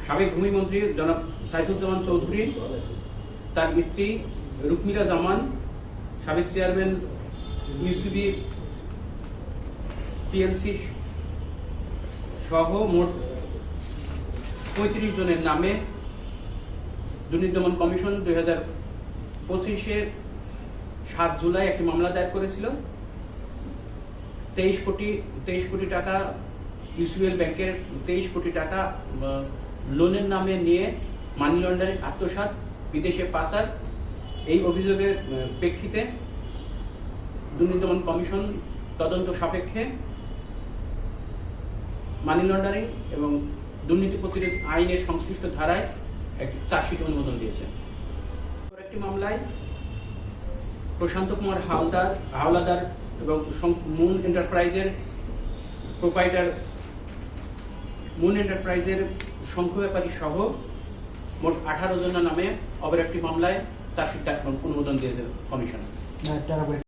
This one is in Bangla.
সাবেক ভূমিমন্ত্রী জনাব সাইফুজ্জামান চৌধুরী, তার স্ত্রী রুকমিলা জামান, সাবেক চেয়ারম্যান ইউসিবি পিএলসি সহ মোট 35 জনের নামে দুর্নীতি দমন কমিশন 2025-এর 7 জুলাই একটি মামলা দায়ের করেছিল। 23 কোটি টাকা ইউসিএল ব্যাংকের 23 কোটি টাকা লোনের নামে নিয়ে মানি লন্ডারিং, আত্মসাৎ, বিদেশে পাচার, এই অভিযোগের প্রেক্ষিতে দুর্নীতি দমন কমিশন তদন্ত সাপেক্ষে মানি লন্ডারিং এবং দুর্নীতি প্রতিরোধ আইনের সংশ্লিষ্ট ধারায় একটি চার্জশিট অনুমোদন দিয়েছে। একটি মামলায় প্রশান্ত কুমার হাওলাদার এবং মুন এন্টারপ্রাইজের প্রোপাইটার, মুন এন্টারপ্রাইজের শঙ্খ ব্যাপারী সহ মোট 18 জনের নামে অপর একটি মামলায় চার্জশিট অনুমোদন দিয়েছে কমিশন।